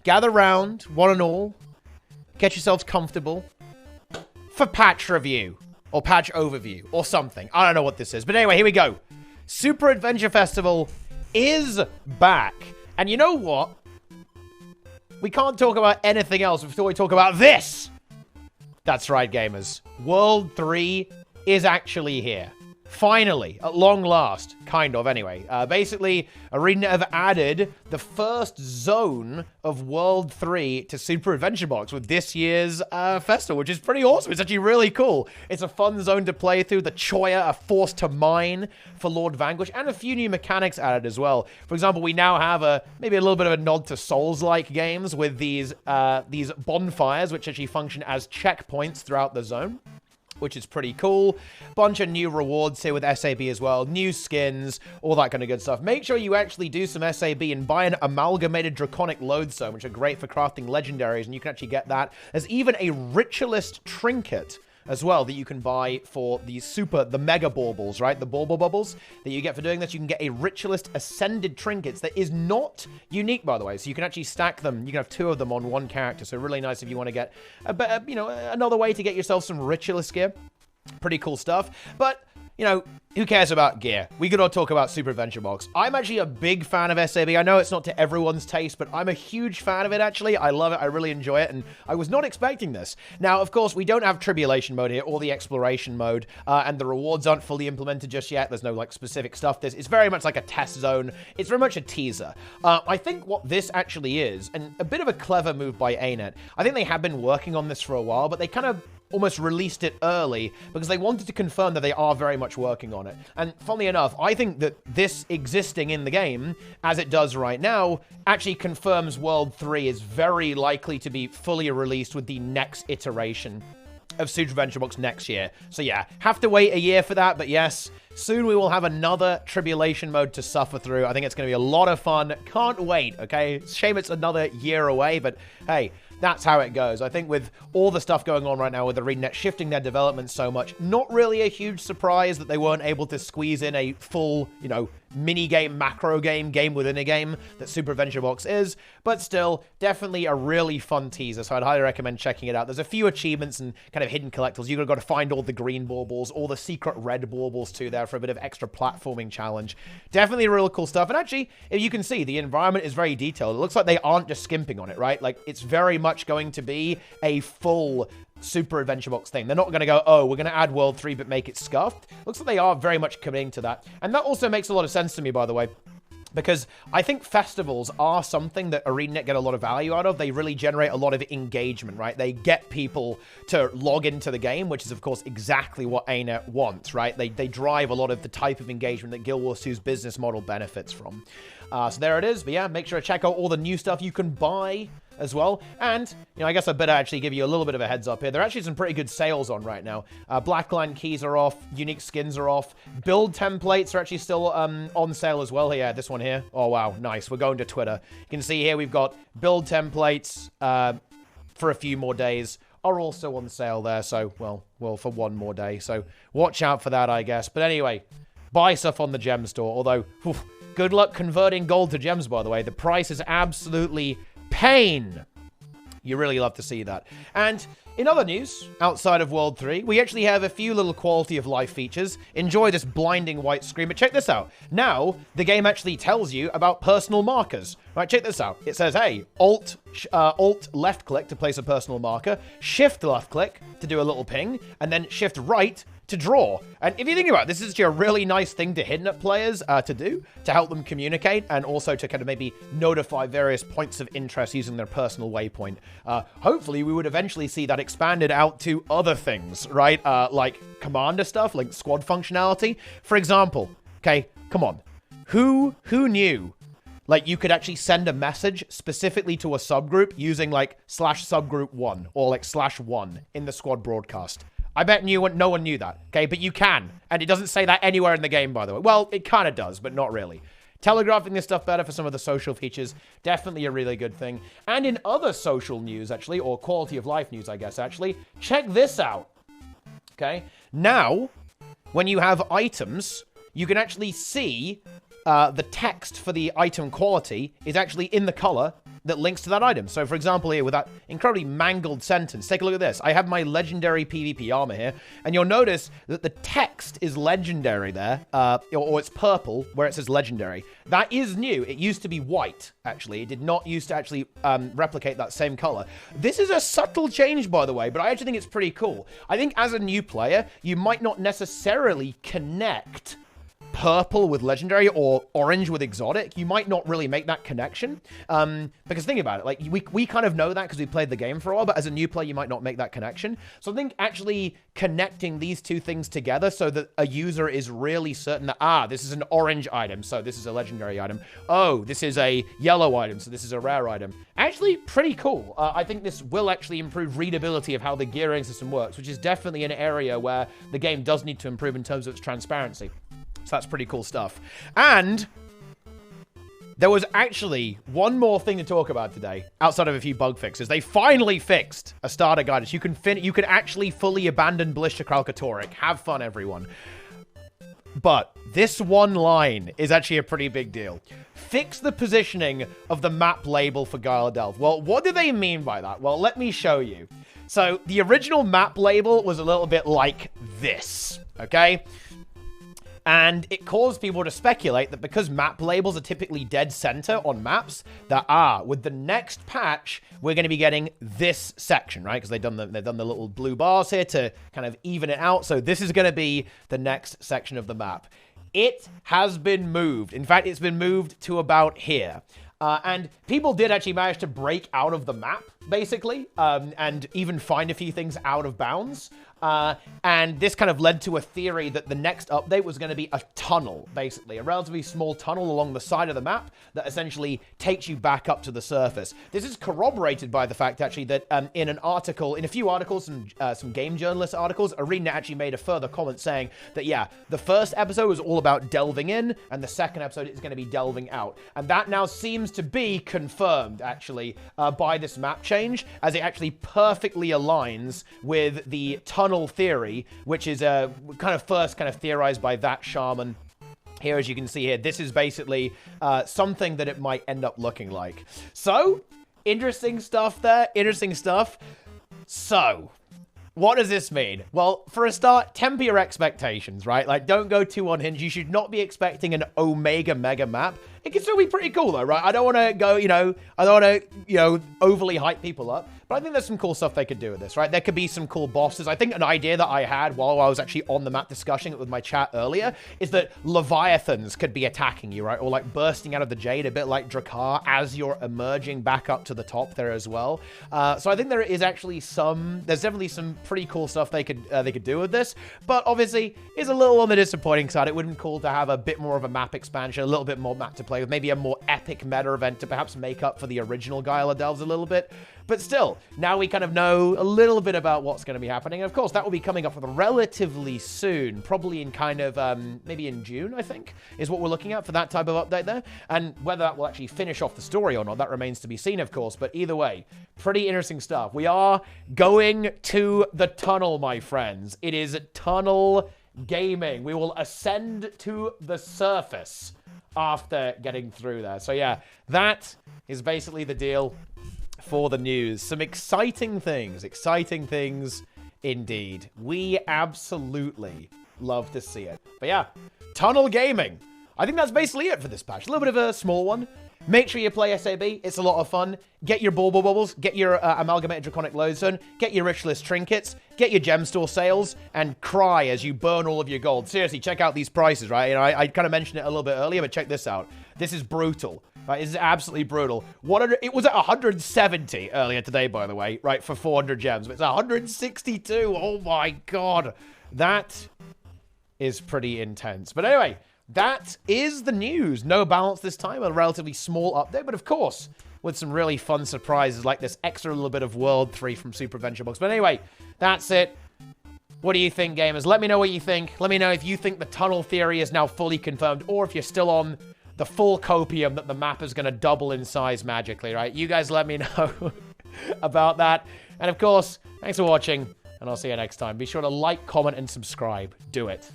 gather round, one and all, get yourselves comfortable for patch review, or patch overview, or something. I don't know what this is, but anyway, here we go. Super Adventure Festival is back, and you know what? We can't talk about anything else before we talk about this! That's right, gamers. World 3 is actually here. Finally, at long last, kind of, anyway. Basically, ArenaNet have added the first zone of World 3 to Super Adventure Box with this year's festival, which is pretty awesome. It's actually really cool. It's a fun zone to play through. The Choya are forced to mine for Lord Vanquish, and a few new mechanics added as well. For example, we now have maybe a little bit of a nod to Souls-like games with these bonfires, which actually function as checkpoints throughout the zone, which is pretty cool. Bunch of new rewards here with SAB as well. New skins, all that kind of good stuff. Make sure you actually do some SAB and buy an Amalgamated Draconic Lodestone, which are great for crafting legendaries, and you can actually get that. There's even a Ritualist Trinket as well that you can buy for the Mega Baubles, right? The Bauble Bubbles that you get for doing this. You can get a Ritualist Ascended Trinkets that is not unique, by the way. So you can actually stack them. You can have 2 of them on one character. So really nice if you want to get, another way to get yourself some Ritualist gear. Pretty cool stuff. But, you know, who cares about gear? We could all talk about Super Adventure Box. I'm actually a big fan of SAB. I know it's not to everyone's taste, but I'm a huge fan of it, actually. I love it. I really enjoy it, and I was not expecting this. Now, of course, we don't have Tribulation mode here, or the Exploration mode, and the rewards aren't fully implemented just yet. There's no, like, specific stuff. It's very much like a test zone. It's very much a teaser. I think what this actually is, and a bit of a clever move by ArenaNet, I think they have been working on this for a while, but they kind of almost released it early because they wanted to confirm that they are very much working on it. And funnily enough, I think that this existing in the game, as it does right now, actually confirms World 3 is very likely to be fully released with the next iteration of Super Adventure Box next year. So yeah, have to wait a year for that, but yes, soon we will have another Tribulation mode to suffer through. I think it's going to be a lot of fun. Can't wait, okay? Shame it's another year away, but hey, that's how it goes. I think with all the stuff going on right now with ArenaNet shifting their development so much, not really a huge surprise that they weren't able to squeeze in a full, mini-game, macro game within a game that Super Adventure Box is, but still, definitely a really fun teaser, so I'd highly recommend checking it out. There's a few achievements and kind of hidden collectibles. You've got to find all the green baubles, all the secret red baubles too there for a bit of extra platforming challenge. Definitely really cool stuff, and actually, if you can see, the environment is very detailed. It looks like they aren't just skimping on it, right? Like, it's very much going to be a full Super Adventure Box thing. They're not going to go, oh, we're going to add World 3 but make it scuffed. Looks like they are very much committing to that. And that also makes a lot of sense to me, by the way, because I think festivals are something that ArenaNet get a lot of value out of. They really generate a lot of engagement, right? They get people to log into the game, which is, of course, exactly what ArenaNet wants, right? They drive a lot of the type of engagement that Guild Wars 2's business model benefits from. So there it is. But yeah, make sure to check out all the new stuff you can buy as well. And, I guess I better actually give you a little bit of a heads up here. There are actually some pretty good sales on right now. Blackline keys are off. Unique skins are off. Build templates are actually still on sale as well. Yeah, this one here. Oh, wow. Nice. We're going to Twitter. You can see here we've got build templates for a few more days are also on sale there. So, well, for one more day. So watch out for that, I guess. But anyway, buy stuff on the Gemstore. Although, good luck converting gold to gems, by the way. The price is absolutely pain. You really love to see that. And in other news, outside of World 3, we actually have a few little quality of life features. Enjoy this blinding white screen, but check this out. Now, the game actually tells you about personal markers. Right, check this out. It says, hey, Alt left click to place a personal marker, Shift left click to do a little ping, and then Shift right to draw. And if you think about it, this is actually a really nice thing to hidden up players to do, to help them communicate, and also to kind of maybe notify various points of interest using their personal waypoint. Hopefully, we would eventually see that expanded out to other things, right? Like commander stuff, like squad functionality. For example, okay, come on. Who knew? Like, you could actually send a message specifically to a subgroup using, like, /subgroup1 or, like, /1 in the squad broadcast. I bet no one knew that, okay? But you can. And it doesn't say that anywhere in the game, by the way. Well, it kind of does, but not really. Telegraphing this stuff better for some of the social features, definitely a really good thing. And in other social news, actually, or quality of life news, I guess, actually, check this out, okay? Now, when you have items, you can actually see the text for the item quality is actually in the color that links to that item. So, for example, here with that incredibly mangled sentence, take a look at this. I have my legendary PvP armor here, and you'll notice that the text is legendary there, or it's purple where it says legendary. That is new. It used to be white, actually. It did not used to actually replicate that same color. This is a subtle change, by the way, but I actually think it's pretty cool. I think as a new player, you might not necessarily connect purple with legendary or orange with exotic. You might not really make that connection, because think about it, like we kind of know that because we played the game for a while, but as a new player you might not make that connection. So I think actually connecting these two things together so that a user is really certain that, this is an orange item, so this is a legendary item. Oh, this is a yellow item, so this is a rare item. Actually pretty cool. I think this will actually improve readability of how the gearing system works, which is definitely an area where the game does need to improve in terms of its transparency. So that's pretty cool stuff. And there was actually one more thing to talk about today, outside of a few bug fixes. They finally fixed a starter guidance. You can actually fully abandon Blister Kralkatoric. Have fun, everyone. But this one line is actually a pretty big deal. Fix the positioning of the map label for Gyala Delve. Well, what do they mean by that? Well, let me show you. So the original map label was a little bit like this, okay? And it caused people to speculate that because map labels are typically dead center on maps, that, with the next patch, we're going to be getting this section, right? Because they've done the little blue bars here to kind of even it out. So this is going to be the next section of the map. It has been moved. In fact, it's been moved to about here. And people did actually manage to break out of the map, basically, and even find a few things out of bounds. And this kind of led to a theory that the next update was going to be a tunnel, basically. A relatively small tunnel along the side of the map that essentially takes you back up to the surface. This is corroborated by the fact, actually, that in a few articles, some game journalist articles, ArenaNet actually made a further comment saying that, yeah, the first episode was all about delving in, and the second episode is going to be delving out. And that now seems to be confirmed, actually, by this map change, as it actually perfectly aligns with the tunnel theory, which is first theorized by that shaman. Here, as you can see here, this is basically something that it might end up looking like. So, interesting stuff there. Interesting stuff. So, what does this mean? Well, for a start, temper your expectations, right? Like, don't go too unhinged. You should not be expecting an Omega Mega map. It can still be pretty cool, though, right? I don't want to go, I don't want to, overly hype people up. But I think there's some cool stuff they could do with this, right? There could be some cool bosses. I think an idea that I had while I was actually on the map discussing it with my chat earlier is that Leviathans could be attacking you, right? Or like bursting out of the Jade, a bit like Drakkar, as you're emerging back up to the top there as well. So I think there is actually there's definitely some pretty cool stuff they could do with this. But obviously, it's a little on the disappointing side. It would have been cool to have a bit more of a map expansion, a little bit more map to play with, maybe a more epic meta event to perhaps make up for the original Gyala Delves a little bit. But still, now we kind of know a little bit about what's going to be happening. And of course, that will be coming up relatively soon, probably in maybe in June, I think, is what we're looking at for that type of update there. And whether that will actually finish off the story or not, that remains to be seen, of course. But either way, pretty interesting stuff. We are going to the tunnel, my friends. It is tunnel gaming. We will ascend to the surface after getting through there. So yeah, that is basically the deal for the news. Some exciting things indeed. We absolutely love to see it. But yeah, tunnel gaming. I think that's basically it for this patch. A little bit of a small one. Make sure you play SAB. It's a lot of fun. Get your bubbles, get your Amalgamated Draconic Lodestone, get your Richless Trinkets, get your Gemstore Sales, and cry as you burn all of your gold. Seriously, check out these prices, right? I kind of mentioned it a little bit earlier, but check this out. This is brutal. Right, this is absolutely brutal. It was at 170 earlier today, by the way, right, for 400 gems. But it's 162. Oh my god. That is pretty intense. But anyway, that is the news. No balance this time. A relatively small update, but of course, with some really fun surprises like this extra little bit of World 3 from Super Adventure Box. But anyway, that's it. What do you think, gamers? Let me know what you think. Let me know if you think the tunnel theory is now fully confirmed, or if you're still on the full copium that the map is going to double in size magically, right? You guys let me know about that. And of course, thanks for watching, and I'll see you next time. Be sure to like, comment, and subscribe. Do it.